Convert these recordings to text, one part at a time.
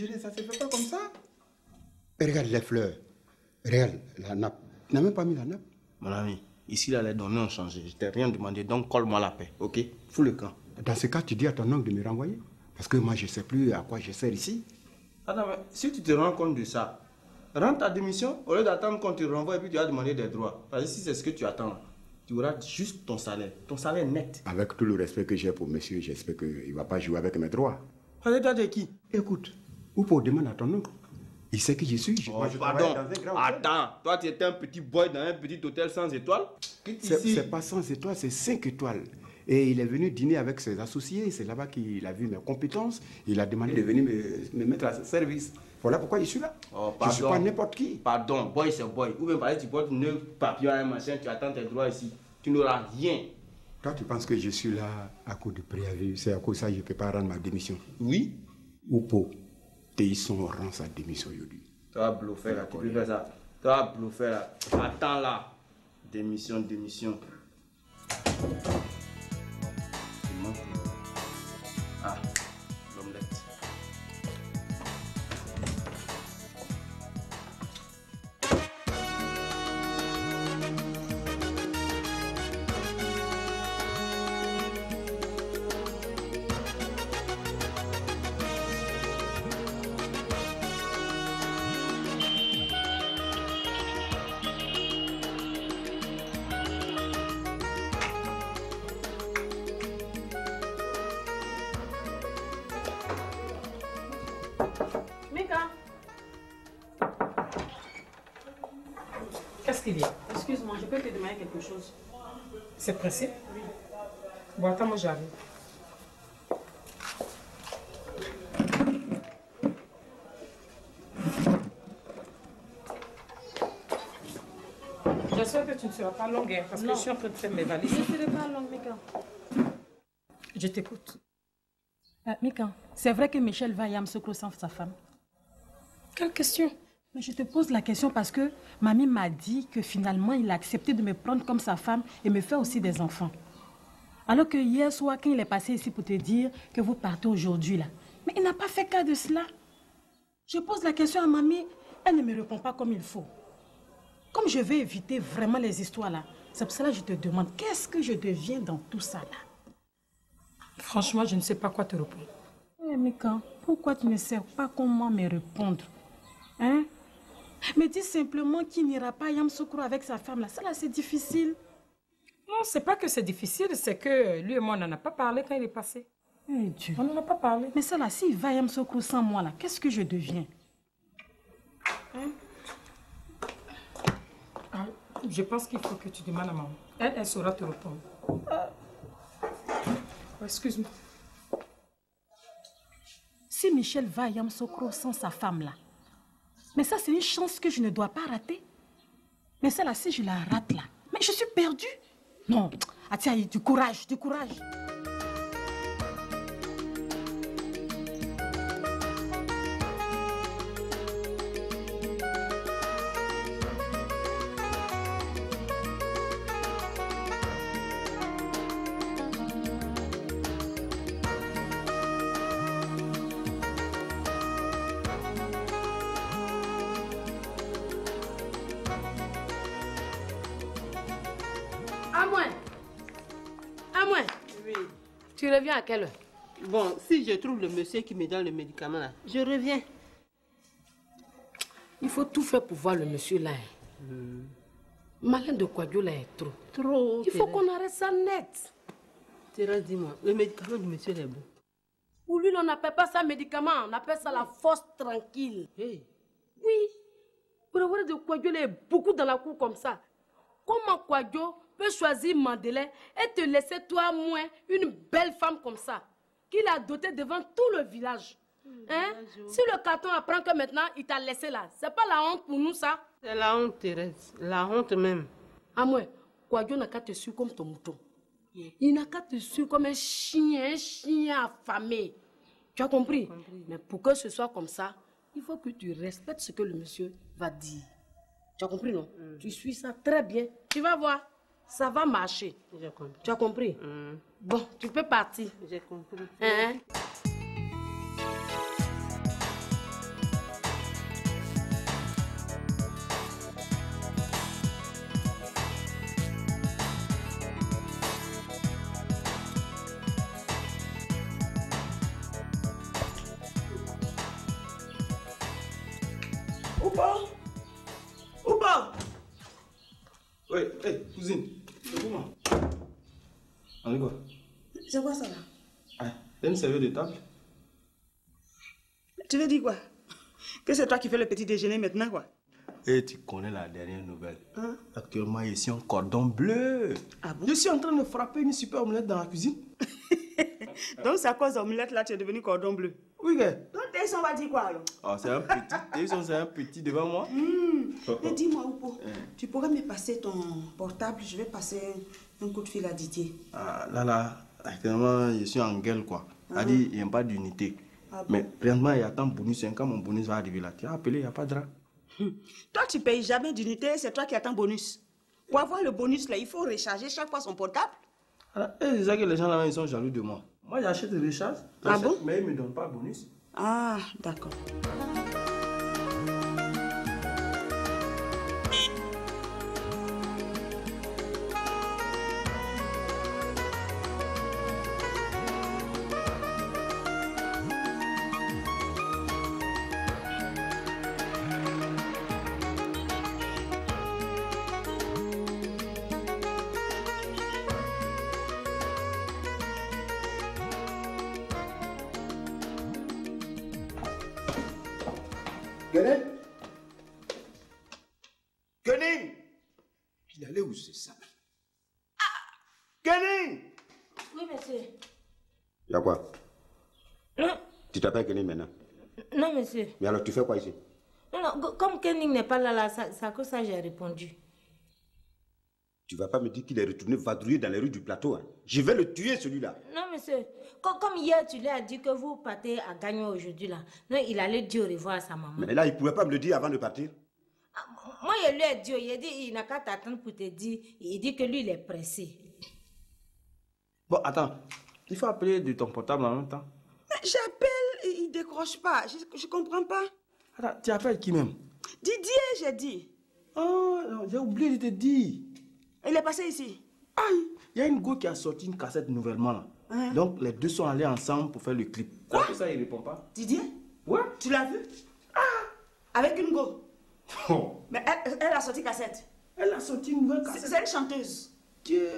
Julie, ça se fait pas comme ça. Et regarde les fleurs. Regarde la nappe. Tu n'as même pas mis la nappe. Mon ami, ici là, les données ont changé. Je t'ai rien demandé, donc colle-moi la paix, ok? Fous le camp. Dans ce cas, tu dis à ton oncle de me renvoyer. Parce que moi, je ne sais plus à quoi je sers ici. Attends, mais si tu te rends compte de ça, rends ta démission au lieu d'attendre qu'on te renvoie et puis tu vas demander des droits. Parce que si c'est ce que tu attends, tu auras juste ton salaire net. Avec tout le respect que j'ai pour monsieur, j'espère qu'il ne va pas jouer avec mes droits. Allez, toi, t'es qui? Écoute, ou pour demander à ton oncle. Il sait qui je suis. Oh, pardon. Attends, toi, tu étais un petit boy dans un petit hôtel sans étoiles? C'est pas sans étoiles, c'est 5 étoiles. Et il est venu dîner avec ses associés. C'est là-bas qu'il a vu mes compétences. Il a demandé de venir me mettre à son service. Voilà pourquoi je suis là. Oh, je ne suis pas n'importe qui. Pardon, boy c'est boy. Ou bien par exemple, tu portes 9 papiers à un machin, tu attends tes droits ici. Tu n'auras rien. Toi, tu penses que je suis là à cause de préavis. C'est à cause de ça que je ne peux pas rendre ma démission. Oui. Ou pour Téisson rend sa démission aujourd'hui. Toi, bluffer là, tu peux faire ça. Toi, bluffer là. Attends là. Démission. Ah, l'omelette. Qu'est-ce qu'il y a? Excuse-moi, je peux te demander quelque chose? C'est pressé? Oui. Bon, attends, moi j'arrive. J'espère que tu ne seras pas longue, hein, parce que je suis en train de faire mes valises. Je ne serai pas longue, Mika. Je t'écoute. Mika, c'est vrai que Michel va à Yamoussoukro sans sa femme? Quelle question? Mais je te pose la question parce que mamie m'a dit que finalement il a accepté de me prendre comme sa femme et me faire aussi des enfants. Alors que hier soir, quand il est passé ici pour te dire que vous partez aujourd'hui là, mais il n'a pas fait cas de cela. Je pose la question à mamie, elle ne me répond pas comme il faut. Comme je veux éviter vraiment les histoires là, c'est pour cela que je te demande, qu'est-ce que je deviens dans tout ça là? Franchement, je ne sais pas quoi te répondre. Eh Mika, pourquoi tu ne sais pas comment me répondre? Hein? Me dis simplement qu'il n'ira pas à Yamoussoukro avec sa femme là. Ça là, c'est difficile. Non, c'est pas que c'est difficile, c'est que lui et moi, on n'en a pas parlé quand il est passé. Eh Dieu. On n'en a pas parlé. Mais ça là, s'il va à Yamoussoukro sans moi là, qu'est-ce que je deviens? Hein? Ah, je pense qu'il faut que tu demandes à maman. Elle saura te répondre. Oh, excuse-moi. Si Michel va à Yamoussoukro sans sa femme là, mais ça c'est une chance que je ne dois pas rater. Mais ça là, si je la rate là, mais je suis perdue. Non, Atiaï, du courage, du courage. Tu reviens à quelle heure? Bon, si je trouve le monsieur qui me donne le médicament là, je reviens. Il faut tout faire pour voir le monsieur là. Malin de Kouadio là est trop. Trop. Il faut qu'on arrête ça net. Thérèse, dis-moi, le médicament du monsieur est bon. Pour lui, on n'appelle pas ça médicament, on appelle ça la force tranquille. Hey. Oui. Pour avoir de Kouadio là est beaucoup dans la cour comme ça. Comment Kouadio peut choisir Mandela et te laisser toi, moi, une belle femme comme ça, qu'il a dotée devant tout le village. Hein? Si le carton apprend que maintenant il t'a laissé là, c'est pas la honte pour nous ça? C'est la honte, Thérèse, la honte même. Ah moi, Kouadio n'a qu'à te suivre comme ton mouton. Il n'a qu'à te suivre comme un chien affamé. Tu as compris? Mais pour que ce soit comme ça, il faut que tu respectes ce que le monsieur va dire. Tu as compris, non? Tu suis ça très bien. Tu vas voir. Ça va marcher. J'ai compris. Tu as compris? Bon, tu peux partir. J'ai compris. Hein? Oupa. Oui, hé, cousine. C'est comment? On est quoi? C'est quoi ça là? Ah, t'as une serviette de table? Tu veux dire quoi? Que c'est toi qui fais le petit déjeuner maintenant, quoi? Et tu connais la dernière nouvelle. Hein? Actuellement, je suis en cordon bleu. Ah bon? Je suis en train de frapper une super omelette dans la cuisine. Donc c'est à cause de l'omelette là, tu es devenu cordon bleu. Oui, gars. Donc Théison va dire quoi alors? Oh, c'est un petit. Théison, c'est un petit devant moi. Mais dis-moi, Oupo, tu pourrais me passer ton portable? Je vais passer un coup de fil à Didier. Ah, là, actuellement, je suis en gueule, quoi. C'est-à-dire, il n'y a pas d'unité. Ah bon? Mais présentement, il y a tant de bonus. Quand mon bonus va arriver là, tu as appelé, il n'y a pas de drap. Toi, tu payes jamais d'unité, c'est toi qui attends bonus. Pour avoir le bonus là, il faut recharger chaque fois son portable. Alors, c'est ça que les gens là, ils sont jaloux de moi. Moi, j'achète des recharges. Ah bon? Mais ils ne me donnent pas bonus. Ah, d'accord. Kenin? Kenin? Il allait où c'est ça? Kenin? Oui, monsieur. Y'a quoi? Non, Tu t'appelles Kenin maintenant? non, monsieur. Mais alors tu fais quoi ici? Non, comme Kenning n'est pas là, c'est à cause de ça que j'ai répondu. Tu vas pas me dire qu'il est retourné vadrouiller dans les rues du plateau, hein? Je vais le tuer celui-là. Non, monsieur. Comme hier, tu lui as dit que vous partez à Gagnon aujourd'hui, là. Non, il allait dire au revoir à sa maman. Mais là, il pouvait pas me le dire avant de partir. Moi, je lui ai dit, il n'a qu'à t'attendre pour te dire. Il dit que lui, il est pressé. Bon, attends. Il faut appeler de ton portable en même temps. Mais j'appelle, il décroche pas. Je comprends pas. Attends, tu appelles qui même? Didier, j'ai dit. Oh, j'ai oublié de te dire. Il est passé ici. Aïe, il y a une go qui a sorti une cassette nouvellement là. Hein? Donc les deux sont allés ensemble pour faire le clip. Quoi? C'est pour ça il répond pas. Didier? Ouais. Tu l'as vu? Ah! Avec une go. Oh. Mais elle a sorti cassette. Elle a sorti une nouvelle cassette. C'est une chanteuse. Dieu.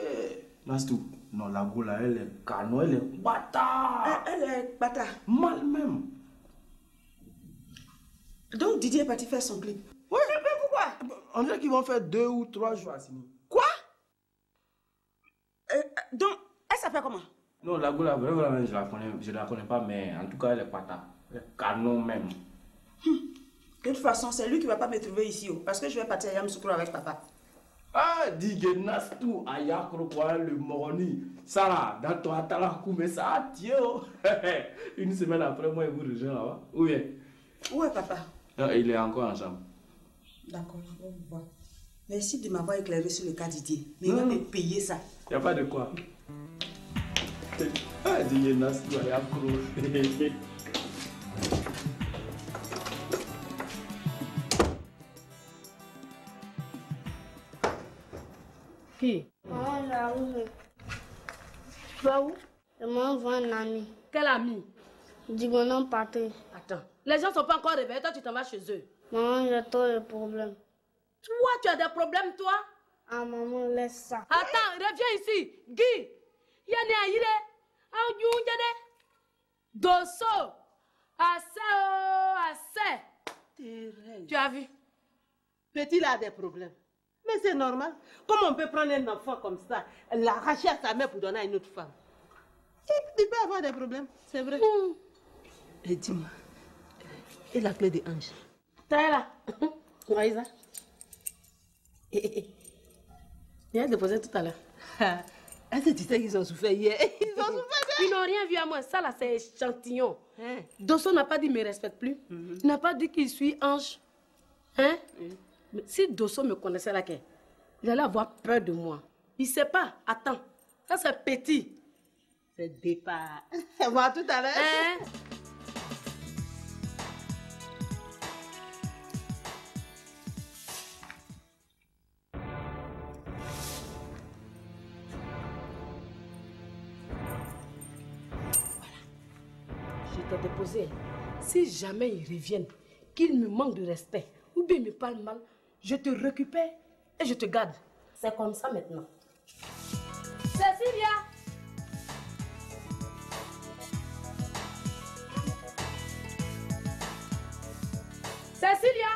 Non, c'est tout. Non, la go là, elle est canon, elle est bâtard. Elle est bâtard. Mal même. Donc Didier est parti faire son clip. Ouais. Mais pourquoi? On dirait qu'ils vont faire 2 ou 3 jours à signer. Quoi? Donc, elle s'appelle comment? Non, la go là, vraiment, je la connais pas, mais en tout cas, elle est bâtard. Elle est canon même. De toute façon, c'est lui qui va pas me trouver ici, parce que je vais partir à Yamoussoukro avec papa. Ah, Digenas tout, Ayakro, quoi, le Moroni. Ça là, dans ton atalakou, mais ça, tiens. Une semaine après, moi, il vous rejoint là-bas. Où est? Où est papa? Non, il est encore en chambre. D'accord, je vais vous voir. Merci de m'avoir éclairé sur le cas Didier. Mais il va me payer ça. Il n'y a pas de quoi. Ah, Digenas tout, Ayakro. Qui? Maman, j'arrive. Tu vas où? Je m'en vais un ami. Quel ami? Digonon parti. Attends. Les gens ne sont pas encore réveillés, toi tu t'en vas chez eux. Maman, j'ai trop de problèmes. Toi, tu as des problèmes, toi? Ah, maman, laisse ça. Attends, reviens ici. Guy. Yane Aïre. Aoudjoundjade. Dosso. Assez. Thérèse. Tu as vu? Petit là a des problèmes. Mais c'est normal. Comment on peut prendre un enfant comme ça, l'arracher à sa mère pour donner à une autre femme? Il peut avoir des problèmes, c'est vrai. Et dis-moi, et la clé de Ange? T'es là. Maïsa. Il a déposé tout à l'heure. Est-ce que tu sais qu'ils ont souffert hier? Ils ont souffert. Ils n'ont rien vu à moi. Ça là, c'est échantillon. Hein? Dosso n'a pas dit me respecte plus. Il n'a pas dit qu'il suis ange. Hein? Mais si Dosso me connaissait là, il allait avoir peur de moi. Il ne sait pas. Attends. Ça, c'est petit. C'est départ. On va tout à l'heure. Hein? Je t'ai déposé. Si jamais ils reviennent, qu'ils me manquent de respect, ou bien il me parle mal, je te récupère et je te garde. C'est comme ça maintenant. Cécilia! Cécilia!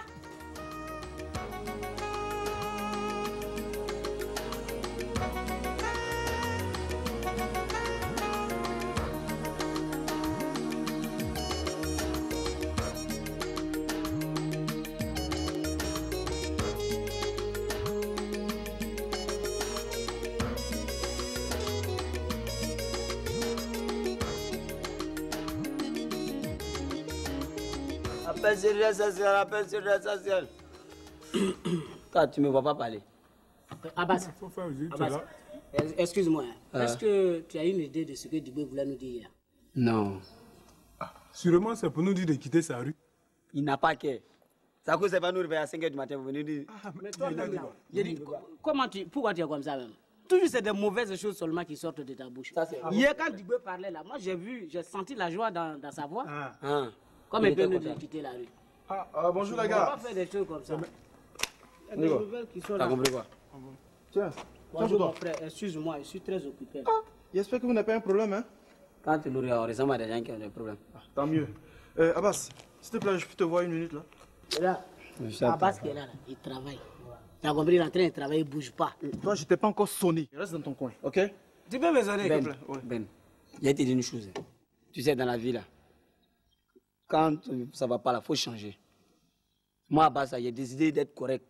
Appelle sur l'essentiel, appelle sur l'essentiel. Toi, tu ne me vois pas parler. Abbas, excuse-moi. Est-ce que tu as une idée de ce que Dibé voulait nous dire hier? Non. Sûrement, c'est pour nous dire de quitter sa rue. Il n'a pas qu'à. Ça cause, va nous réveiller à 5h du matin pour venir dire. Mais toi, j'ai dit, pourquoi tu es comme ça même? Toujours, c'est des mauvaises choses seulement qui sortent de ta bouche. Hier, quand Dibé parlait là, moi, j'ai senti la joie dans sa voix. Comme il peut nous dire de quitter la rue. Bonjour les On gars. va pas faire des choses comme ça. Il y a des nouvelles qui sont là. T'as compris quoi? Tiens. Bonjour mon frère, excuse-moi, je suis très occupé. J'espère que vous n'avez pas un problème, hein? Quand tu nous regardes, on ressemble à des gens qui ont des problèmes. Tant mieux. Abbas, s'il te plaît, je peux te voir une minute là? Là, Abbas qui est là, il travaille. Tu as compris, il est en train de travailler, il ne bouge pas. Toi, je t'ai pas encore sonné. Reste dans ton coin, ok? Tu peux me sonner, Ben, Ben, il y a été une chose. Tu sais, dans la vie là, quand ça ne va pas là, il faut changer. Moi, Abbas, j'ai décidé d'être correct.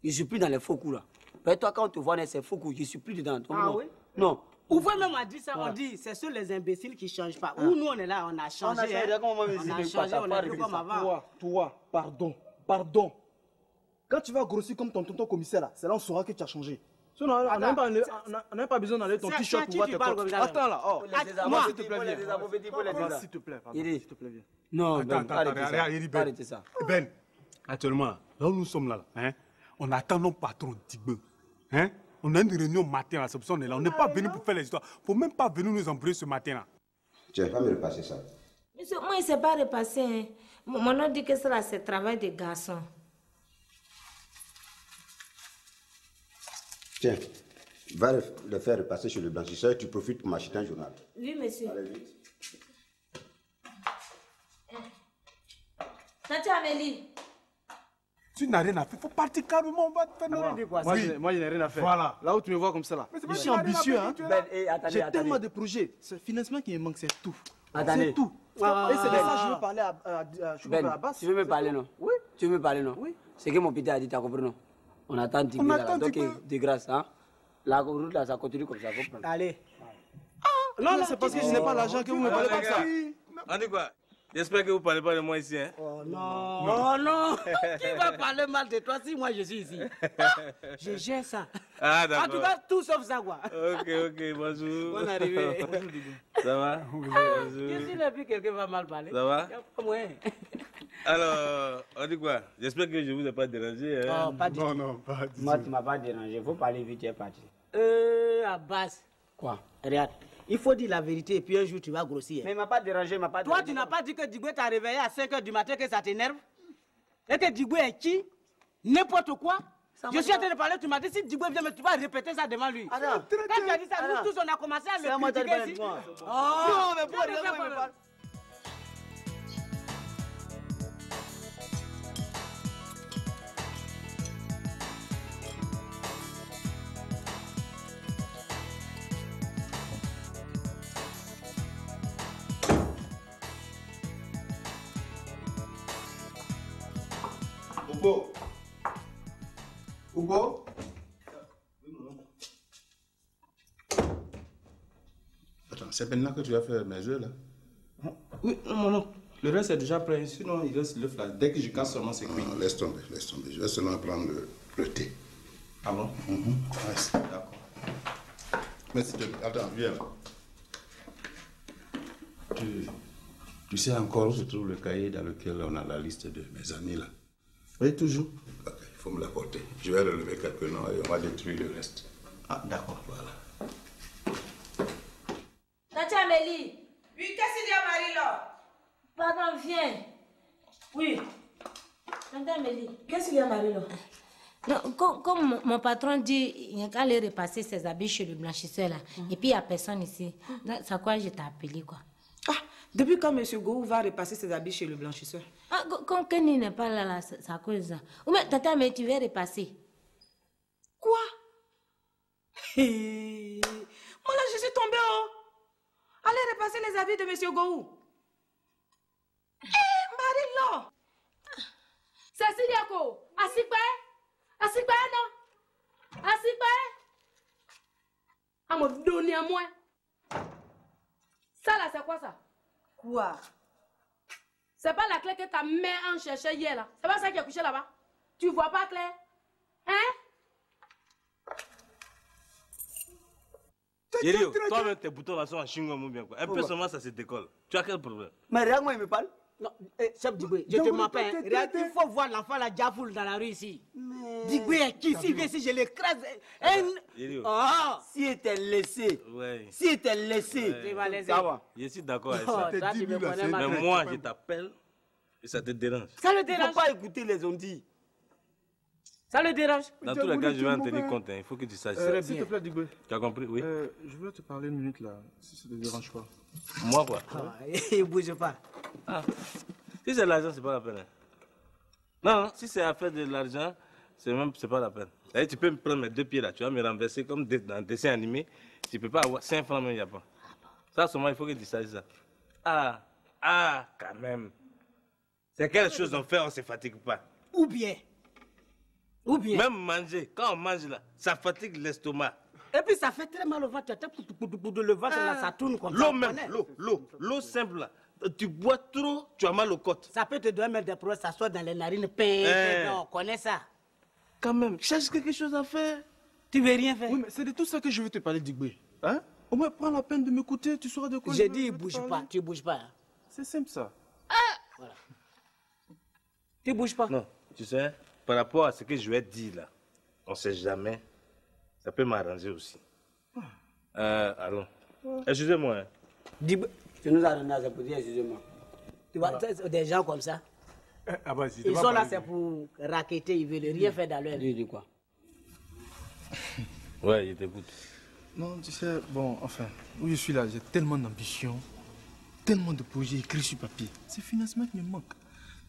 Je ne suis plus dans les faux coups là. Mais toi, quand on te voit dans ces faux coups, je ne suis plus dedans. Ah oui? Non. Ouvre même a dit ça, on dit, c'est sur les imbéciles qui ne changent pas. Ou nous, on est là, on a changé. On a changé, on est plus comme avant. Toi, pardon. Quand tu vas grossir comme ton tonton commissaire là, c'est là on saura que tu as changé. Sinon, on n'a même pas besoin d'aller ton t-shirt pour voir tes potes. Attends là, moi, s'il te plaît, viens. S'il te plaît, viens. Non, attends, arrêtez ça. Ben, actuellement, là où nous sommes là, hein, on attend nos patrons Dibé. Hein? On a une réunion matin là, c'est pour ça qu'on est là. On n'est pas venu pour faire les histoires. Il ne faut même pas venir nous embrouiller ce matin là. Tu vas pas me repasser ça. Monsieur, moi, il ne s'est pas repassé. Hein. Mon nom dit que ça, c'est le travail des garçons. Tiens, va le faire repasser chez le blanchisseur et tu profites pour m'acheter un journal. Oui, monsieur. Allez, vite. Tati Amélie. Tu n'as rien à faire, il faut partir calmement, on va te faire nos... Moi, je n'ai rien à faire. Voilà. Là où tu me vois comme ça là. Je suis ambitieux, hein. J'ai tellement de projets. C'est le financement qui me manque, c'est tout. Attendez. C'est tout. Et c'est de ça que je veux parler à Abbas. Tu veux me parler, non? Oui. Tu veux me parler, non? Oui. C'est que mon père a dit, t'as compris, non? On attend Dibé là, donc de grâce, hein? La route là, ça continue comme ça, faut prendre. Allez. Non, c'est parce que je n'ai pas l'argent que vous me parlez comme ça. On dit quoi? J'espère que vous ne parlez pas de moi ici, hein? Oh non! Oh non! Qui va parler mal de toi si moi je suis ici? Je gère ça. Ah, d'accord. En tout cas, tout sauf ça, quoi. Ok, bonjour. Bonne arrivée. Ça va? Bonjour. Qu'est-ce qu'il a vu quelqu'un va mal parler? Ça va? Y a pas moyen. Alors, on dit quoi? J'espère que je ne vous ai pas dérangé, hein? Oh, pas du tout. Non, pas du tout. Moi, tu ne m'as pas dérangé, il faut parler vite, tu es parti. Abbas. Quoi? Regarde, il faut dire la vérité et puis un jour tu vas grossir. Mais il ne m'a pas dérangé, il ne m'a pas dérangé. Toi, tu n'as pas dit que Dibé t'a réveillé à 5h du matin que ça t'énerve? Et que Dibé est qui? N'importe quoi? Je suis en train de parler, tu m'as dit si Dibé vient, mais tu vas répéter ça devant lui. Quand tu as dit ça, nous tous on a commencé à le critiquer ici. Non, mais pourquoi Hugo? Attends, c'est maintenant que tu vas faire mes œufs là? Oui, mon oncle. Le reste est déjà prêt, sinon il reste l'œuf là. Dès que je casse seulement, c'est cuit. Non, laisse tomber. Je vais seulement prendre le thé. Ah bon? Merci. D'accord. Merci. Attends, viens là. Tu sais encore où se trouve le cahier dans lequel on a la liste de mes amis là? Oui, toujours. Ok, il faut me l'apporter. Je vais relever quelques noms et on va détruire le reste. Ah, d'accord. Voilà. Tati Amélie. Oui, qu'est-ce qu'il y a, Marie-Laure? Pardon, viens. Oui. Tante Amélie. Qu'est-ce qu'il y a, Marie-Laure? Non, comme mon patron dit, il n'y a qu'à aller repasser ses habits chez le blanchisseur là. Et puis il n'y a personne ici. C'est quoi je t'ai appelé quoi? Ah, depuis quand M. Gou va repasser ses habits chez le blanchisseur? Ah, quand Kenny n'est pas là, c'est à cause de ça. Ou bien, tata, mais tu veux repasser? Quoi? Moi là, je suis tombée oh. Allez repasser les habits de M. Gou. Marie-Laure. Cécilia ko, asikpe? Asikpe non? Asikpe? À me donner à moi. Ça là, c'est quoi ça? Quoi? C'est pas la clé que ta mère en cherchait hier là. C'est pas ça qui est couché là-bas. Tu vois pas clair? Hein? Yério, toi-même tes boutons là sont en chingom ou bien quoi? Un peu seulement ça se décolle. Tu as quel problème? Mais regarde moi il me parle. Non, chef Diboué, je te m'appelle. Regarde, il faut voir l'enfant la diafoule dans la rue ici. Diboué est qui? S'il vient ici, je l'écrase. Oh! Si il était laissé. Ouais. Si il était laissé. Tu vas laisser. Ça va. Je suis d'accord avec ça. Mais moi, je t'appelle et ça te dérange. Ça le Il dérange. ne faut pas écouter les ondits. Ça le dérange. Dans tous les cas, je vais en tenir compte. Il faut que tu saches ça. S'il te plaît, Diboué. Tu as compris? Oui. Je veux te parler une minute là, si ça ne te dérange pas. Moi quoi? Il ne bouge pas. Ah. Si c'est l'argent, c'est pas la peine. Non, si c'est affaire de l'argent, c'est pas la peine. Et tu peux me prendre mes 2 pieds là, tu vas me renverser comme dans un dessin animé. Tu peux pas avoir 5 francs même, il n'y a pas. Ça, seulement, il faut que tu saches ça. Quand même. C'est quelque chose qu'on fait, on ne se fatigue pas. Ou bien. Même manger, quand on mange là, ça fatigue l'estomac. Et puis ça fait très mal au ventre. Le ventre là, ça tourne comme ça. L'eau même, l'eau simple là. Tu bois trop, tu as mal aux côtes. Ça peut te donner mettre des problèmes, ça sort dans les narines. On connaît ça. Quand même, cherche quelque chose à faire. Tu veux rien faire? Oui, mais c'est de tout ça que je veux te parler, Diboué. Hein? Au moins, prends la peine de m'écouter, tu sauras de quoi J'ai dit, il bouge pas, tu bouges pas. C'est simple ça. Voilà. Tu bouges pas. Non, tu sais, par rapport à ce que je vais te dire là, on sait jamais. Ça peut m'arranger aussi. Allons. Excusez-moi. Diboué. Tu nous as donné à pour dire, excusez-moi. Tu vois, des gens comme ça. Ils sont là, c'est pour raqueter, ils veulent rien faire dans leur vie. Dis quoi? Ouais, il t'écoute. Non, tu sais, bon, enfin, où je suis là, j'ai tellement d'ambition, tellement de projets écrits sur papier. C'est le financement qui me manque.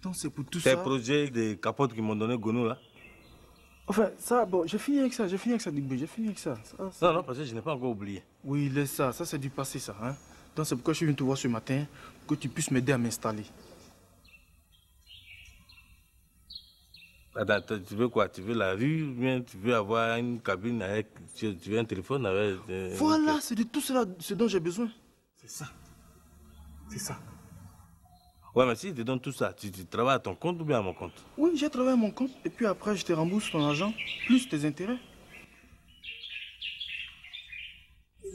Donc c'est pour tout ça. Tes projets de capotes qui m'ont donné Gonou là? Enfin, ça, bon, j'ai fini avec ça, Diboué, j'ai fini avec ça. Non, parce que je n'ai pas encore oublié. Oui, laisse ça, ça c'est du passé ça, hein. Donc c'est pourquoi je suis venu te voir ce matin, que tu puisses m'aider à m'installer. Attends, tu veux quoi? Tu veux la rue ou bien tu veux avoir une cabine avec... Tu veux un téléphone avec... Voilà, c'est de tout cela ce dont j'ai besoin. C'est ça. C'est ça. Ouais, mais si je te donne tout ça, tu travailles à ton compte ou bien à mon compte? Oui, j'ai travaillé à mon compte et puis après je te rembourse ton argent, plus tes intérêts.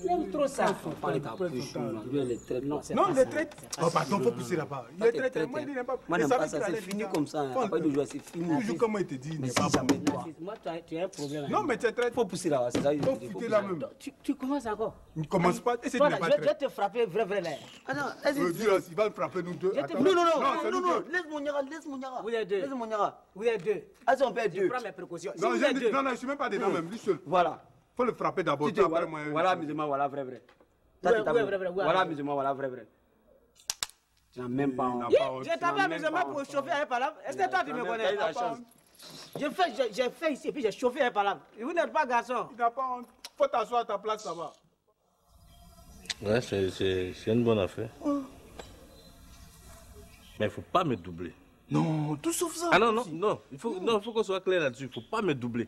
Il aime trop ça. Non, les traites. Oh, pardon, faut pousser là-bas. Les traites, moi, il n'aime pas. Moi, ça, c'est fini comme ça. Après de jouer, c'est fini. Toujours comme il te dit, mais n'est pas jamais bon. Moi, tu as un problème. Non, mais tu es traite. Faut pousser là, c'est ça. Faut pousser là même. Tu commences encore. Ne commence pas. Essaye de Toi, ne là, pas je vais traite. te frapper vrai là. Ah non, Il va me frapper nous deux. Non, laisse mon Niara. Vous êtes deux. Laisse mon Niara. Vous êtes deux. Ah, si on peut être Je deux. prends mes précautions. Non, je ne suis même pas dedans même, lui seul. Voilà. Faut le frapper d'abord. Voilà, amusement, voilà, vrai. Voilà, amusement, voilà, vrai. Tu n'as même pas honte. Je t'avais amusement pour chauffer un palabre. Est-ce que toi tu me connais? J'ai fait ici et puis j'ai chauffé un palabre. Vous n'êtes pas garçon. Il n'a pas honte. Faut t'asseoir à ta place là-bas. Ouais, c'est une bonne affaire. Mais il ne faut pas me doubler. Non, tout sauf ça. Ah non, il faut qu'on soit clair là-dessus. Il ne faut pas me doubler.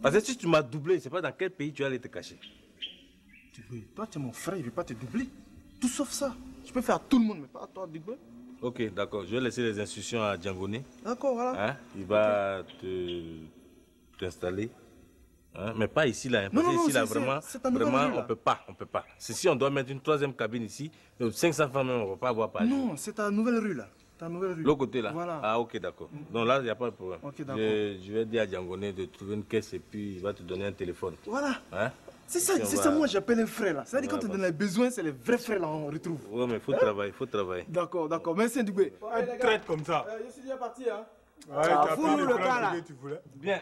Parce que si tu m'as doublé, je ne sais pas dans quel pays tu vas aller te cacher. Toi, tu es mon frère, il ne veut pas te doubler. Tout sauf ça. Je peux faire à tout le monde, mais pas à toi, Diboué. Ok, d'accord. Je vais laisser les instructions à Djangoné. D'accord, voilà. Hein? Il va t'installer. Hein? Mais pas ici, là. Hein? Parce que ici, là, vraiment, on ne peut pas. Si on doit mettre une 3e cabine ici, 500 francs même, on ne va pas avoir par jour. Non, c'est ta nouvelle rue, là. L'autre côté, là. Voilà. Ah, ok, d'accord. Donc là, il n'y a pas de problème. Ok, d'accord. Je vais dire à Djangoné de trouver une caisse et puis il va te donner un téléphone. Voilà. Hein? C'est ça, c'est ça, moi j'appelle un frère là. Ça veut dire quand tu as les besoins, c'est les vrais frères là, on retrouve. Ouais, mais il faut travailler, il faut travailler. D'accord, d'accord. Merci Ndoubé. Traite comme ça. Je suis déjà parti, hein. Ouais, tu as pris le plan que tu voulais. Bien.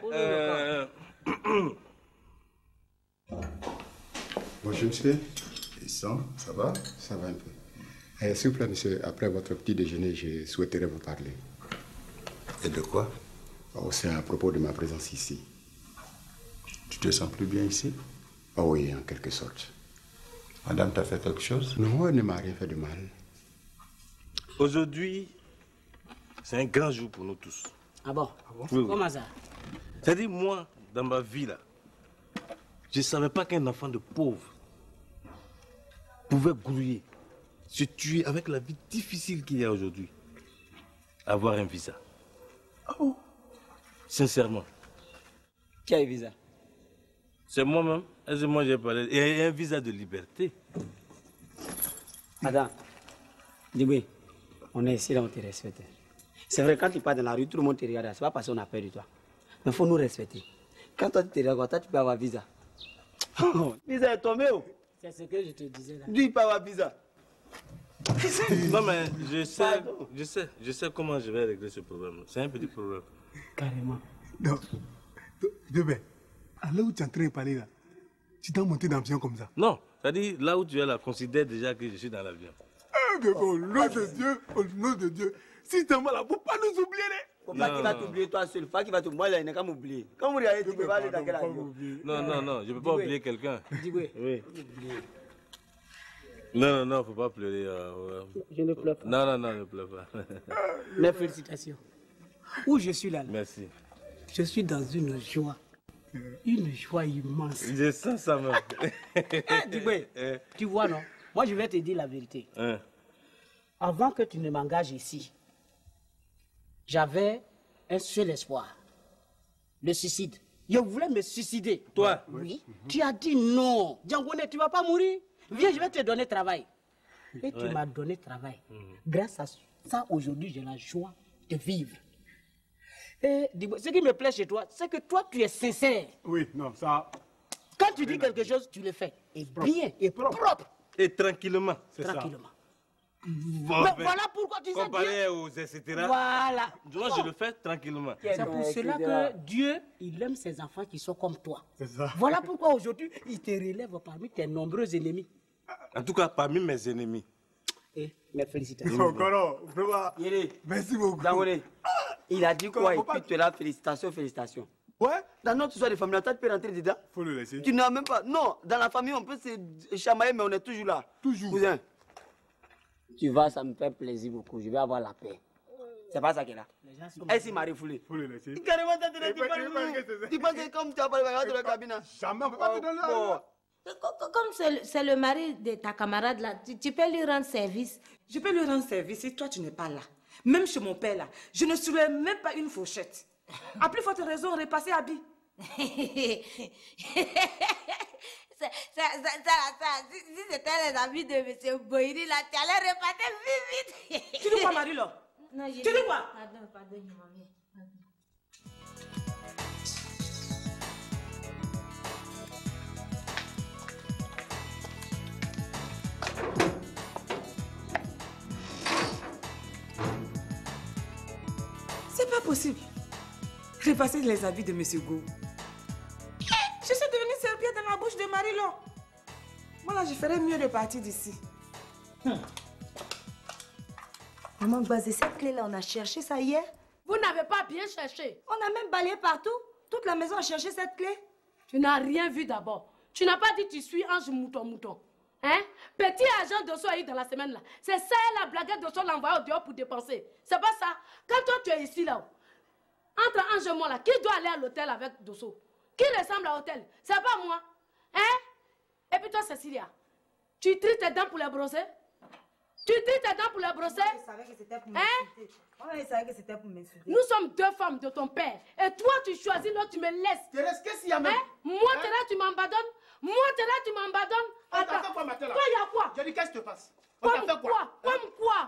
Bonjour monsieur. Et ça va? Ça va un peu. S'il vous plaît, monsieur, après votre petit déjeuner, je souhaiterais vous parler. Et de quoi? Oh, c'est à propos de ma présence ici. Tu te sens plus bien ici? Oh oui, en quelque sorte. Madame t'a fait quelque chose? Non, elle ne m'a rien fait de mal. Aujourd'hui, c'est un grand jour pour nous tous. Ah bon? Oui. Comment ça? C'est-à-dire, moi, dans ma vie, là, je ne savais pas qu'un enfant de pauvre pouvait grouiller, se tuer avec la vie difficile qu'il y a aujourd'hui, avoir un visa. Ah bon? Sincèrement. Qui a un visa? C'est moi-même. Est-ce que moi j'ai parlé? Et un visa de liberté. Madame, dis-moi, on est ici là, on te respecte. C'est vrai, quand tu pars dans la rue, tout le monde te regarde. C'est pas parce qu'on a peur de toi. Mais il faut nous respecter. Quand toi tu te regardes, toi tu peux avoir visa. Visa est tombé. C'est ce que je te disais là. Lui, il peut avoir visa. Non mais je sais comment je vais régler ce problème. C'est un petit problème. Carrément. Non. Bébé, à là où tu es en train de parler là, tu t'es monté dans l'avion comme ça? Non, c'est-à-dire là où tu es là, considère déjà que je suis dans l'avion. Eh bébé, au nom de Dieu, si tu es là, faut pas nous oublier. Faut pas qu'il va t'oublier toi seul. Faut pas qu'il va t'oublier. Moi, il n'a qu'à m'oublier. Quand vous regardez, tu peux pas aller dans quel avion? Non, je ne peux pas oublier quelqu'un. Dis-moi. Oui. Non, faut pas pleurer. Je ne pleure pas. Non, ne pleure pas. Mes félicitations. Où je suis là? Merci. Je suis dans une joie immense. Je sens ça même. Dis-moi, tu vois non? Moi je vais te dire la vérité. Avant que tu ne m'engages ici, j'avais un seul espoir. Le suicide. Je voulais me suicider. Toi? Oui. Tu as dit non. Djangoné, tu ne vas pas mourir. Viens, je vais te donner travail. Et tu m'as donné travail. Grâce à ça, aujourd'hui, j'ai la joie de vivre. Et ce qui me plaît chez toi, c'est que toi, tu es sincère. Oui, non, ça... Quand tu dis quelque chose, tu le fais. Et bien, et propre. Et tranquillement. Tranquillement. Bon, mais voilà pourquoi tu sais comparé aux etc. Voilà. Moi, je le fais tranquillement. C'est pour cela que Dieu, il aime ses enfants qui sont comme toi. C'est ça. Voilà pourquoi aujourd'hui, il te relève parmi tes nombreux ennemis. En tout cas, parmi mes ennemis. Mes félicitations. Encore, vraiment. Merci beaucoup. Djangoné, il a dit quoi? Et puis tu es là, félicitations. Ouais, dans notre histoire de famille, tu peux rentrer dedans. Faut le laisser. Tu n'as même pas. Non, dans la famille, on peut se chamailler, mais on est toujours là. Toujours. Cousin, tu vas, ça me fait plaisir beaucoup. Je vais avoir la paix. C'est pas ça qu'elle a. Elle m'a refoulé. Faut le laisser. Carrément, tu penses que comme tu as parlé de la cabine. Jamais, on peut pas te donner. Comme c'est le mari de ta camarade là, tu peux lui rendre service. Je peux lui rendre service et toi tu n'es pas là. Même chez mon père là, je ne soulève même pas une fourchette. À plus forte raison, repasser habit. Si c'était les amis de M. Boïri là, tu allais repartir vite. Tu dis quoi, Marie-Laure? Non, tu dis quoi? Pardon, maman. C'est pas possible. Repasser les habits de M. Go. Je suis devenue serpillère dans la bouche de Marie-Laure. Voilà, je ferais mieux de partir d'ici. Maman Gbazé, cette clé-là, on a cherché ça hier. Vous n'avez pas bien cherché. On a même balayé partout. Toute la maison a cherché cette clé. Tu n'as rien vu d'abord. Tu n'as pas dit tu suis Ange Mouton. Hein? Petit agent Dosso a eu dans la semaine là. C'est ça la blaguette Dosso l'a envoyé au dehors pour dépenser. C'est pas ça. Quand toi tu es ici là, entre Ange et moi là, qui doit aller à l'hôtel avec Dosso? Qui ressemble à l'hôtel? C'est pas moi. Hein? Et puis toi Cécilia, tu tries tes dents pour les brosser? Tu tries tes dents pour les brosser? Je savais que c'était pour m'insulter. On savait que c'était pour m'insulter. Nous sommes deux femmes de ton père. Et toi tu choisis, l'autre tu me laisses. Thérèse, qu'est-ce qu'il y a même? Moi t'es là, tu m'abandonnes. Moi t'es là, tu m'abandonnes. Attends, fait quoi matin là? Toi, il y a quoi? Je dis, qu'est-ce qui te passe? Comme quoi?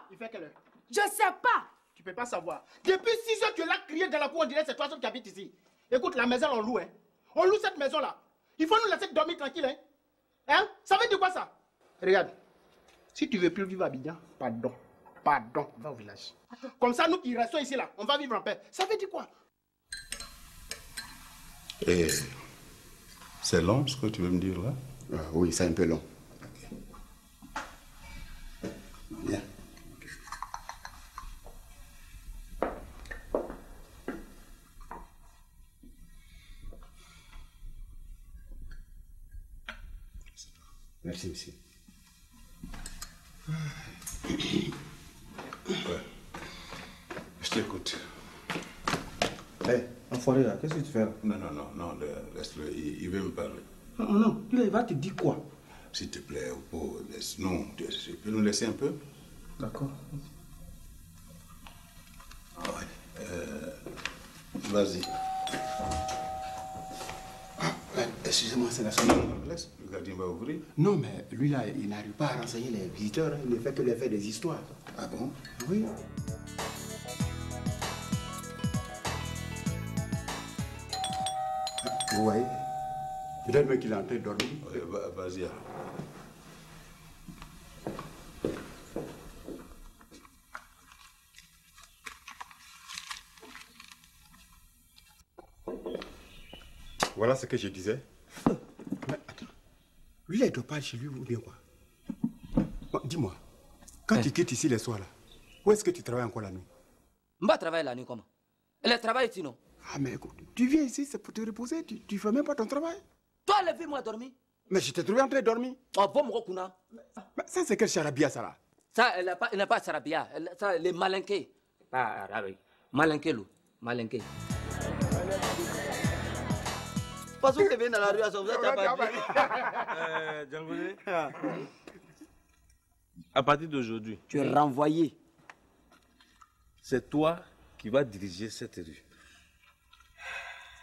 Il fait quelle heure? Je sais pas. Tu peux pas savoir. Depuis 6 heures, tu l'as crié dans la cour, on dirait que c'est toi qui habites ici. Écoute, la maison, on loue, hein. On loue cette maison-là. Il faut nous laisser dormir tranquille, hein. Hein? Ça veut dire quoi ça? Regarde, si tu veux plus vivre à Abidjan, pardon, va au village. Comme ça, nous qui restons ici là, on va vivre en paix. Ça veut dire quoi? Et c'est long ce que tu veux me dire là? Oui, c'est un peu long. Bien. Merci, monsieur. Ouais. Je t'écoute. Hé, enfoiré là, qu'est-ce que tu fais là? Non, laisse-le, il veut me parler. Non, il va te dire quoi? S'il te plaît, laisse-nous. Tu peux nous laisser un peu? D'accord. Vas-y. Excusez-moi, c'est la sonnette. Laisse, le gardien va ouvrir. Non, mais lui là, il n'arrive pas à renseigner les visiteurs. Il ne fait que leur faire des histoires. Ah bon? Oui. Vous voyez? Peut-être même qu'il est en train de dormir. Vas-y. Voilà ce que je disais. Mais attends, lui, il ne doit pas aller chez lui ou bien quoi? Bon, dis-moi, quand tu quittes ici les soirs là, où est-ce que tu travailles encore la nuit? Je vais travailler la nuit comment? Elle travaille ici, non? Ah mais écoute, tu viens ici, c'est pour te reposer, tu ne fais même pas ton travail. Toi, lève-moi dormir. Mais je t'ai trouvé en train de dormir. Oh, bon, mon kuna. Mais ça, c'est quel charabia, ça là? Ça, elle n'a pas de charabia. Ça, elle est malinquée. Pas arabe. Malinquée, loup. Malinquée. Parce que tu viens dans la rue à sauver ta Djangoulé, à partir d'aujourd'hui, tu es renvoyé. C'est toi qui vas diriger cette rue.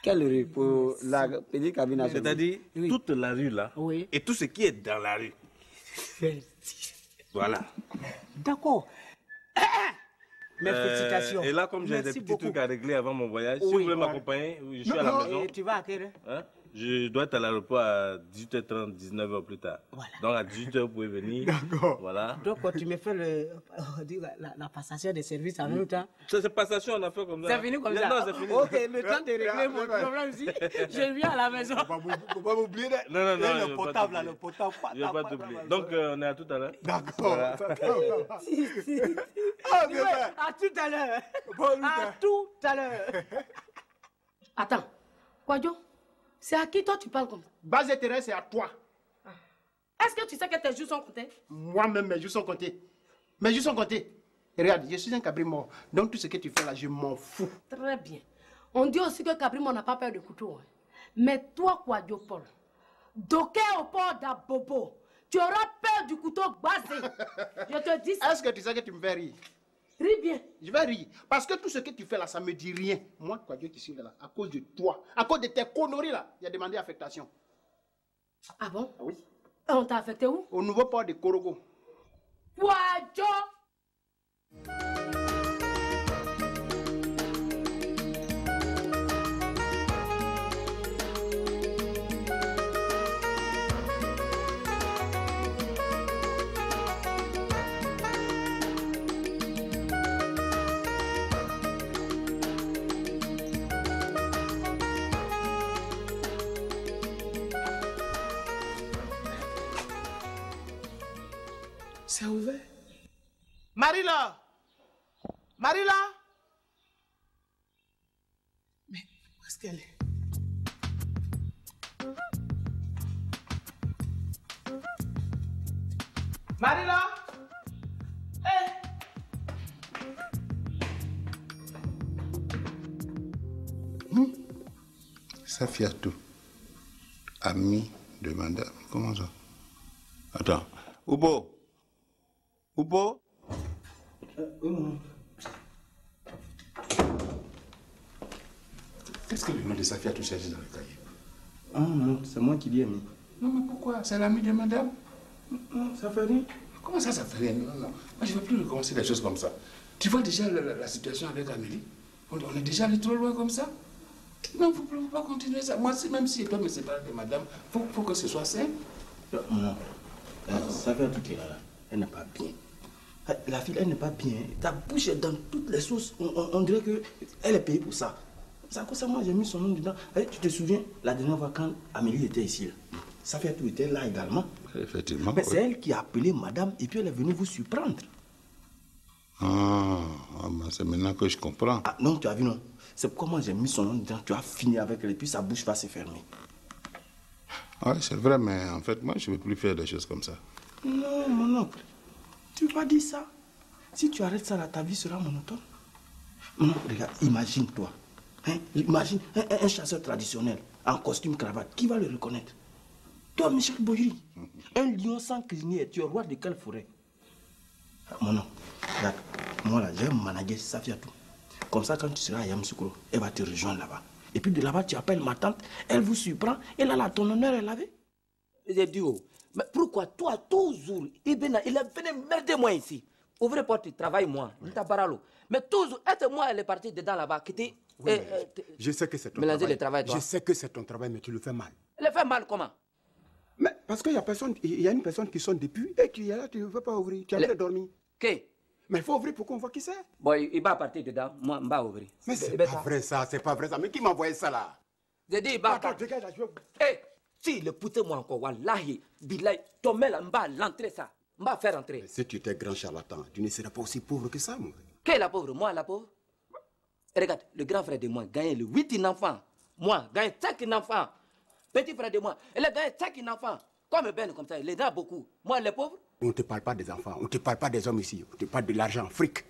Quelle rue? Pour la petite cabine? C'est-à-dire toute la rue là, et tout ce qui est dans la rue. Voilà. D'accord. Mes félicitations. Et là, comme j'ai des petits trucs à régler avant mon voyage, si vous voulez m'accompagner, je suis à la maison. Et tu vas à quelle heure? Hein? Je dois être à l'aéroport à 18h30, 19h plus tard. Voilà. Donc à 18h, vous pouvez venir. D'accord. Voilà. Donc tu me fais la passation des services en même temps. C'est passation, on a fait comme ça. C'est fini comme ça? Non, c'est fini. Ok, le temps de régler mon problème aussi. Je viens à la maison. Faut pas m'oublier. Non. Le potable là, le potable. Je vais pas t'oublier. Donc on est à tout à l'heure. D'accord. Voilà. À tout à l'heure. À tout à l'heure. Attends, Kwadjo, c'est à qui toi tu parles comme ça? Base et terrain, c'est à toi. Est-ce que tu sais que tes jours sont comptés? Moi-même, mes jours sont comptés. Mes jours sont comptés. Regarde, je suis un cabri mort. Donc tout ce que tu fais là, je m'en fous. Très bien. On dit aussi que cabri mort n'a pas peur de couteau. Hein. Mais toi, Kwadjo Paul, docké au port d'Abobo, tu auras peur du couteau basé. Je te dis ça. Est-ce que tu sais que tu me fais rire? Ris bien. Je vais rire. Parce que tout ce que tu fais là, ça me dit rien. Moi, Kwadjo qui suis là, à cause de toi, à cause de tes conneries là, il a demandé affectation. Ah bon? Oui. Et on t'a affecté où? Au nouveau port de Korogo. Kwadjo! C'est ouvert. Marie-là! Marie-là! Mais où est-ce qu'elle est? Marie-là! Safiatou, ami de madame. Comment ça? Attends. Oubo? Oubo? Qu'est-ce que le nom de Safiatou cherche dans le cahier? Ah non, c'est moi qui l'y ai mis. Non, mais pourquoi? C'est l'ami de madame? Non, ça fait rien. Comment ça, ça fait rien? Non. Moi, je ne veux plus recommencer des choses comme ça. Tu vois déjà la situation avec Amélie? On est déjà allé trop loin comme ça? Non, il ne faut pas continuer ça. Moi, même si je dois me séparer de madame, il faut que ce soit simple. Non, ça fait tout est là. Elle n'est pas bien. La fille, elle n'est pas bien. Ta bouche est dans toutes les sauces. On dirait qu'elle est payée pour ça. C'est à cause de ça, moi, j'ai mis son nom dedans. Tu te souviens, la dernière fois, quand Amélie était ici, là, ça fait tout était là également. Effectivement. Mais c'est elle qui a appelé madame et puis elle est venue vous surprendre. C'est maintenant que je comprends. Ah non, tu as vu, non? C'est pourquoi moi j'ai mis son nom dedans. Tu as fini avec elle et puis sa bouche va se fermer. Oui, c'est vrai, mais en fait, moi, je ne veux plus faire des choses comme ça. Non, mon oncle. Tu vas dire ça. Si tu arrêtes ça, là, ta vie sera monotone. Mon oncle, regarde, imagine-toi. Hein? Imagine un chasseur traditionnel en costume cravate. Qui va le reconnaître? Toi, Michel Boyri, un lion sans crinière, tu es roi de quelle forêt? Mon oncle, regarde, moi là, j'ai un manager, Safiatou. Comme ça, quand tu seras à Yamoussoukro, elle va te rejoindre là-bas. Et puis de là-bas, tu appelles ma tante, elle vous surprend, et là, ton honneur est lavé. J'ai dit, oh, mais pourquoi toi, toujours, il est venu merder moi ici. Ouvrez porte, travaille moi, mais toujours, moi, elle est partie dedans là-bas, qui était. Oui, je sais que c'est ton travail. Je sais que c'est ton travail, mais tu le fais mal. Elle fait mal comment? Mais parce qu'il y a une personne qui sonne depuis et tu es là, tu ne veux pas ouvrir. Tu es en train de dormir. Ok. Mais il faut ouvrir pour qu'on voit qui c'est. Bon, il va partir dedans, moi, je vais ouvrir. Mais c'est pas vrai ça, c'est pas vrai ça. Mais qui m'a envoyé ça là? J'ai dit, il va partir. Eh, si le poussez moi encore, wallahi, billahi, ton mail, je vais l'entrer ça. Je vais faire entrer. Mais si tu étais grand charlatan, tu ne serais pas aussi pauvre que ça, moi. Qui est la pauvre? Moi, la pauvre? Et regarde, le grand frère de moi gagne le 8 enfants. Moi, gagne 5 enfants. Petit frère de moi, il a gagné 5 enfants. Comme Ben, comme ça, il en a beaucoup. Moi, les pauvres. On ne te parle pas des enfants, on ne te parle pas des hommes ici, on te parle de l'argent, fric.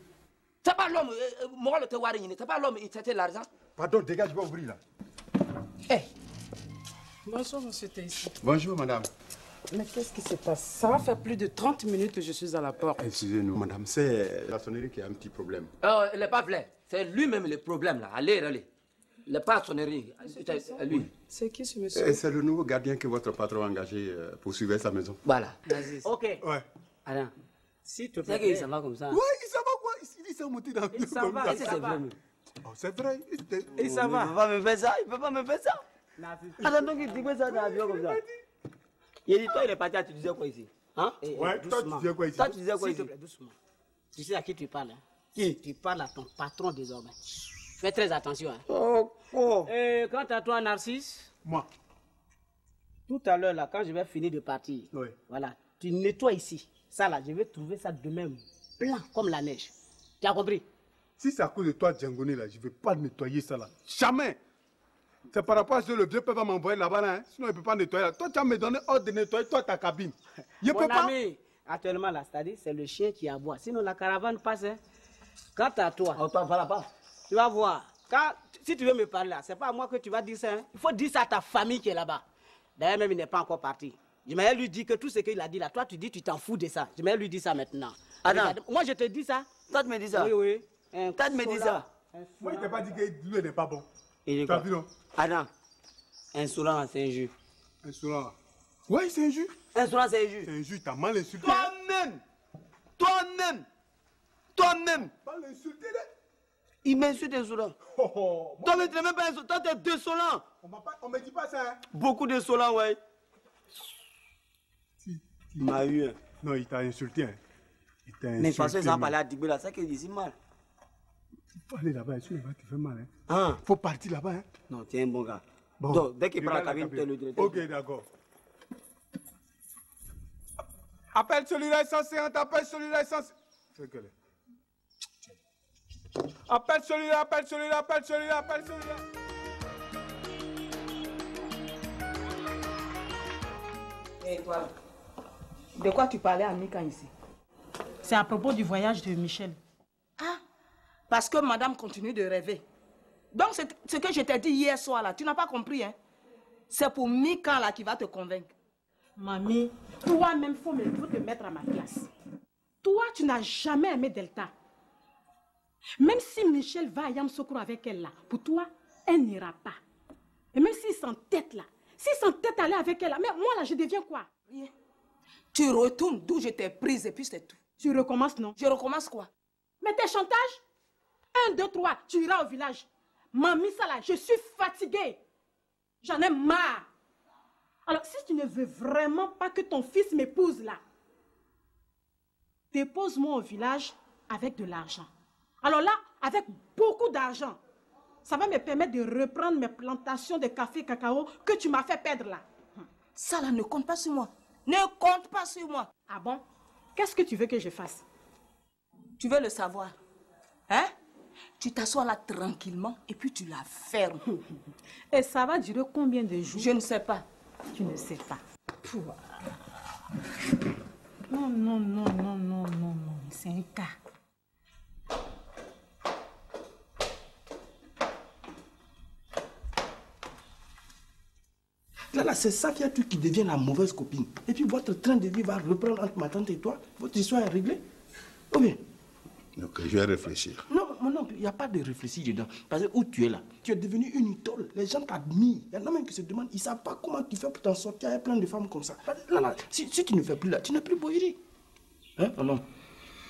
C'est pas l'homme, moi, le c'est pas l'homme, il c'était l'argent. Pardon, dégage, je vais ouvrir là. Eh. Bonjour, monsieur Taïsi. Bonjour, madame. Mais qu'est-ce qui se passe? Ça va faire plus de 30 minutes que je suis à la porte. Excusez-nous, madame, c'est la sonnerie qui a un petit problème. Il n'est pas vrai. C'est lui-même le problème, là. Allez. Il n'est pas sonnerie. C'est lui. C'est qui ce monsieur? C'est le nouveau gardien que votre patron a engagé pour surveiller sa maison. Voilà. Ok. Ouais. Alain, si tu sais qu'il s'en va comme ça. Ouais, il s'en va quoi? Il s'est monté dans il s'en va, c'est vrai. Oh, c'est vrai. Il s'en va. Il ne peut pas me faire ça. Il ne peut pas me faire ça. Attends, donc il dit ça dans l'avion comme ça. Il dit, toi, il est parti, tu disais quoi ici? Hein? Ouais, toi, tu disais quoi ici? Toi, tu disais quoi ici? S'il te plaît, doucement. Tu sais à qui tu parles? Hein? Qui? Tu parles à ton patron désormais. Fais très attention. Hein? Oh. Et quant à toi, Narcisse? Moi. Tout à l'heure, là, quand je vais finir de partir, voilà, tu nettoies ici. Ça, là, je vais trouver ça demain blanc comme la neige. Tu as compris? Si c'est à cause de toi, Djangoné, là, je ne vais pas nettoyer ça, là. Jamais! C'est par rapport à ce que le vieux peuple va m'envoyer là-bas, là, hein? Sinon il ne peut pas nettoyer. Là. Toi, tu vas me donner ordre de nettoyer toi ta cabine. Je Mon peux pas. ami, actuellement, là, c'est-à-dire, c'est le chien qui aboie. Sinon, la caravane passe. Hein? Quant à toi, tu vas voir. Si tu veux me parler là, c'est pas à moi que tu vas dire ça. Hein? Il faut dire ça à ta famille qui est là-bas. D'ailleurs, même il n'est pas encore parti. Je vais lui dire que tout ce qu'il a dit là, toi tu dis tu t'en fous de ça. Je vais lui dire ça maintenant. Adam, moi je te dis ça. Toi tu me dis ça. Oui. Toi tu me dis ça. Moi il t'a pas dit que lui n'est pas bon. Tu as vu non? Adam, insolent c'est un jus. Insolent. Oui, c'est un jus. Insolent c'est un jus. C'est un jus, t'as mal insulté. Toi-même. Pas l'insulter là. Il m'insulte insolent. Toi mais tu n'es même pas insolent. Toi tu es désolant. On me dit pas ça. Hein? Beaucoup d'insolents, ouais. Il m'a eu. Non, il t'a insulté. Hein. Il t'a insulté. Mais parce que ça parler à Dibé là, ça qui dit si mal. Il faut aller là-bas, il va te faire mal. Hein? Faut partir là-bas. Hein? Non, tu es un bon gars. Bon. Donc, dès qu'il prend la cabine, tu es le directeur. Ok, d'accord. Appelle celui-là 150, appelle celui-là 150. C'est que appelle celui-là, appelle celui-là, appelle celui-là, appelle celui-là. Et toi, de quoi tu parlais à Mika ici? C'est à propos du voyage de Michel. Ah, parce que madame continue de rêver. Donc, ce que je t'ai dit hier soir, là, tu n'as pas compris, hein? C'est pour Mika, là, qui va te convaincre. Mamie, toi-même, faut te mettre à ma place. Toi, tu n'as jamais aimé Delta. Même si Michel va à Yamoussoukro avec elle, là, pour toi, elle n'ira pas. Et même s'il s'entête, là, s'il s'entête aller avec elle, là, mais moi, là, je deviens quoi? Rien. Tu retournes d'où je t'ai prise et puis c'est tout. Tu recommences, non? Je recommence quoi? Mais tes chantages? 1, 2, 3, tu iras au village. Mamie, ça là, je suis fatiguée. J'en ai marre. Alors, si tu ne veux vraiment pas que ton fils m'épouse là, dépose-moi au village avec de l'argent. Alors là, avec beaucoup d'argent, ça va me permettre de reprendre mes plantations de café et cacao que tu m'as fait perdre là. Ça là ne compte pas sur moi. Ne compte pas sur moi. Ah bon? Qu'est-ce que tu veux que je fasse? Tu veux le savoir? Hein? Tu t'assois là tranquillement et puis tu la fermes. Et ça va durer combien de jours? Je ne sais pas. Tu ne sais pas. Non, non, non, non, non, non, non. C'est un cas. Là, c'est ça qui a tout qui devient la mauvaise copine. Et puis votre train de vie va reprendre entre ma tante et toi. Votre histoire est réglée. Ou bien? Donc je vais réfléchir. Non, il n'y a pas de réfléchir dedans. Parce que où tu es là, tu es devenu une idole. Les gens t'admirent. Il y en a même qui se demandent, ils ne savent pas comment tu fais pour t'en sortir avec plein de femmes comme ça. Là, si tu ne fais plus là, tu n'es plus Boyeri. Hein? Non,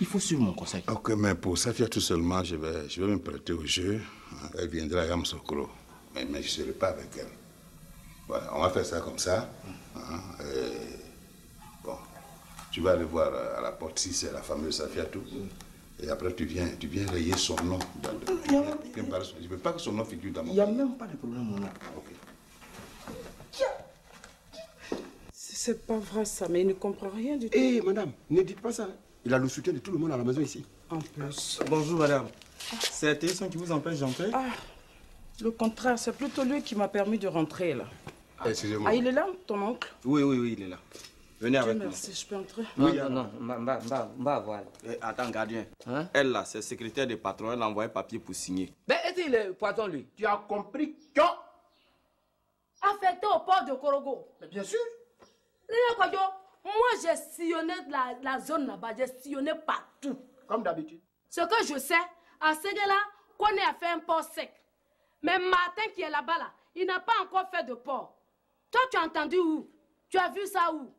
il faut suivre mon conseil. Ok, mais pour Safia tout seulement, je vais me prêter au jeu. Elle viendra à Yamsokro. Mais je ne serai pas avec elle. Voilà, on va faire ça comme ça. Bon, tu vas aller voir à la porte si c'est la fameuse Safia tout. Et après, tu viens rayer son nom. Je ne veux pas que son nom figure dans mon... Il n'y a même pas de problème, mon nom. C'est pas vrai ça, mais il ne comprend rien du tout. Hé, madame, ne dites pas ça. Il a le soutien de tout le monde à la maison ici. En plus. Bonjour, madame. C'est la télévision qui vous empêche d'entrer? Le contraire, c'est plutôt lui qui m'a permis de rentrer là. Excusez-moi. Ah, il est là, ton oncle? Oui, il est là. Venez avec moi. Merci, je peux entrer? Non, voilà. Attends, gardien. Elle là, c'est secrétaire du patron, elle a envoyé papier pour signer. Ben, est-ce qu'il est patron lui? Tu as compris que... Affecté au port de Korogo. Mais bien sûr. Moi, j'ai sillonné la zone là-bas, j'ai sillonné partout. Comme d'habitude. Ce que je sais, à Séguéla, qu'on a fait un port sec. Mais Martin qui est là-bas, là, il n'a pas encore fait de port. Toi, tu as entendu où? Tu as vu ça où?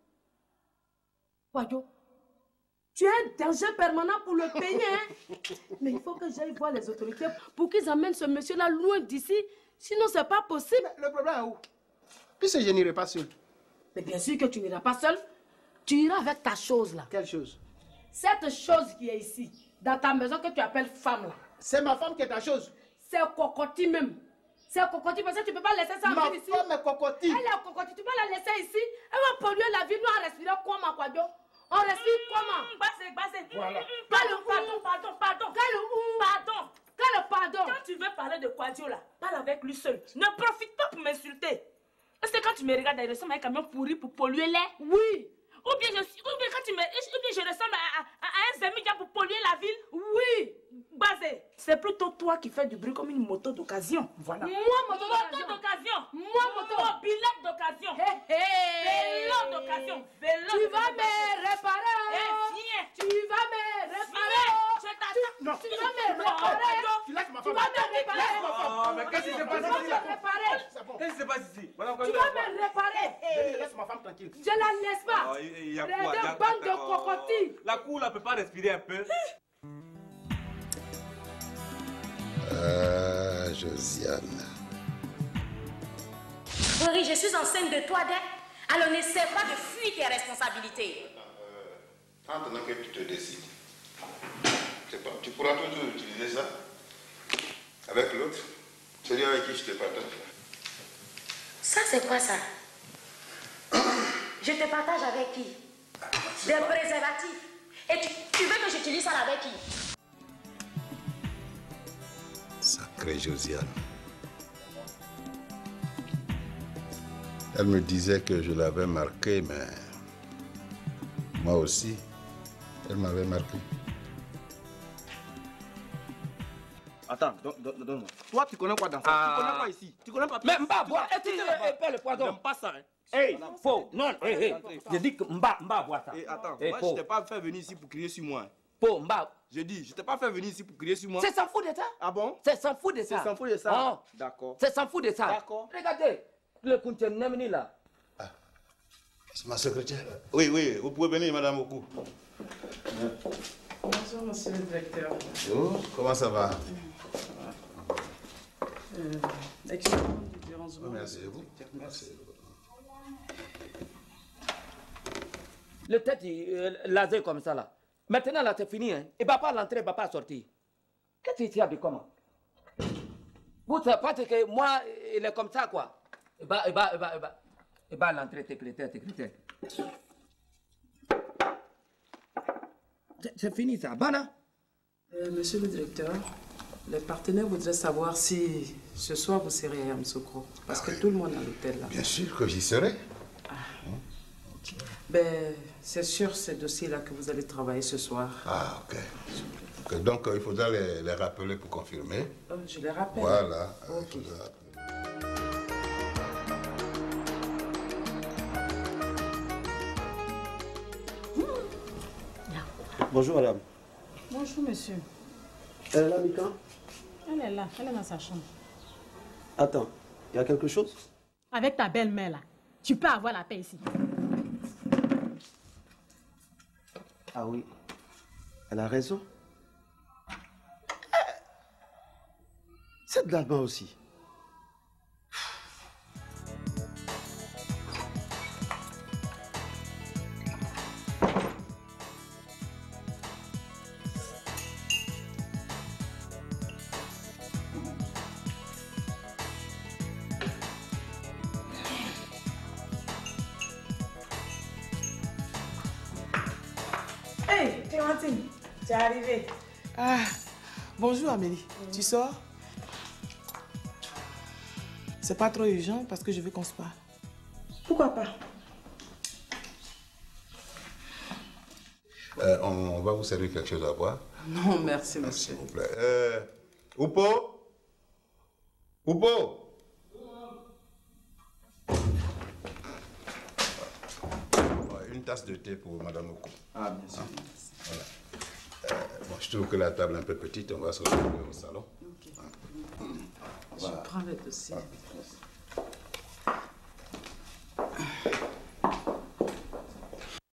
Wadjo, tu es un danger permanent pour le pays, hein? Mais il faut que j'aille voir les autorités pour qu'ils amènent ce monsieur-là loin d'ici. Sinon, c'est pas possible. Mais le problème est où? Puisque je n'irai pas seul. Mais bien sûr que tu n'iras pas seul. Tu iras avec ta chose, là. Quelle chose? Cette chose qui est ici, dans ta maison que tu appelles femme, là. C'est ma femme qui est ta chose. C'est Cocotti même. C'est Cocotti parce que tu ne peux pas laisser ça en ville ici. Ma femme est Cocotti. Elle est Cocotti, tu peux la laisser ici. Elle va polluer la vie. Nous, on respire comment, Kwadjo? On respire comment? Voilà. Pardon. Quand tu veux parler de Kwadjo là, parle avec lui seul. Ne profite pas pour m'insulter. Est-ce que quand tu me regardes, il ressemble à un camion pourri pour polluer l'air? Oui. Ou bien je ressemble à un Zemidja pour polluer la ville? Oui. Basé. C'est plutôt toi qui fais du bruit comme une moto d'occasion. Voilà. Moi, moto d'occasion. Moi, moto. Pilote d'occasion. Vélo d'occasion. Tu vas me réparer. Viens. Tu vas me réparer. Je t'attends. Non. Tu vas me réparer. Tu laisses ma Tu femme. vas me réparer. Mais qu'est-ce qui se passe ici? Tu vas me réparer. Qu'est-ce qui se passe ici? Tu vas me réparer. Laisse ma femme tranquille. Je la laisse pas. Il y a Les quoi? deux bandes de cocotis. La cour là peut pas respirer un peu. Josiane. Henri, je suis enceinte de toi, alors n'essaie pas de fuir tes responsabilités. Maintenant que tu te décides, c'est pas, tu pourras toujours utiliser ça avec l'autre, celui avec qui je te partage. Ça, c'est quoi ça? Je te partage avec qui? Des préservatifs. Et tu veux que j'utilise ça avec qui? Sacrée Josiane. Elle me disait que je l'avais marqué, mais moi aussi, elle m'avait marqué. Attends, donne-moi. Toi, tu connais quoi dans ça? Tu connais quoi ici? Tu connais pas? Mais Mba, bois, est-ce que tu pas le poison? J'aime pas ça, hein. Hey, faux. Non, je dis que Mba boit ça. Attends, moi, je t'ai pas fait venir ici pour crier sur moi. Faux, Mba. Je dis, je t'ai pas fait venir ici pour crier sur moi. C'est sans foutre de ça. Ah bon? C'est sans foutre de ça. C'est sans foutre de ça. Ah. D'accord. C'est sans foutre de ça. D'accord. Regardez, le Kunchen Nemini là. C'est ma secrétaire. Oui, vous pouvez venir, madame Oku. Bonjour, monsieur le directeur. Oh, comment ça va? Excellent, du dérangement. Merci à vous. Merci. Le tête laser comme ça là. Maintenant là c'est fini. Hein. Il ne va pas l'entrer, il ne va pas sortir. Qu'est-ce que tu as dit comment? Vous savez pas que moi, il est comme ça quoi. Il va l'entrer, tes critères. C'est fini ça, Bana. Monsieur le directeur, les partenaires voudraient savoir si ce soir vous serez à Yamoussoukro. Parce que tout le monde est à l'hôtel là. Bien sûr que j'y serai. Ben, c'est sur ce dossier-là que vous allez travailler ce soir. Ah, ok. Donc, il faudra les rappeler pour confirmer. Je les rappelle. Voilà. Ok. Bonjour, madame. Bonjour, monsieur. Elle est là, Mika? Elle est là, elle est dans sa chambre. Attends, il y a quelque chose? Avec ta belle-mère, là, tu peux avoir la paix ici. Ah oui, elle a raison. C'est de l'allemand aussi. Hey, Clémentine, tu es arrivée. Ah, bonjour Amélie. Tu sors? C'est pas trop urgent parce que je veux qu'on se parle. Pourquoi pas? On va vous servir quelque chose à boire. Non, merci, monsieur. S'il vous plaît. Oupo? Oupo? Une tasse de thé pour Madame Ouko. Ah, bien sûr. Voilà. Bon, je trouve que la table est un peu petite, on va se retrouver au salon. Ok. Je prends le dossier.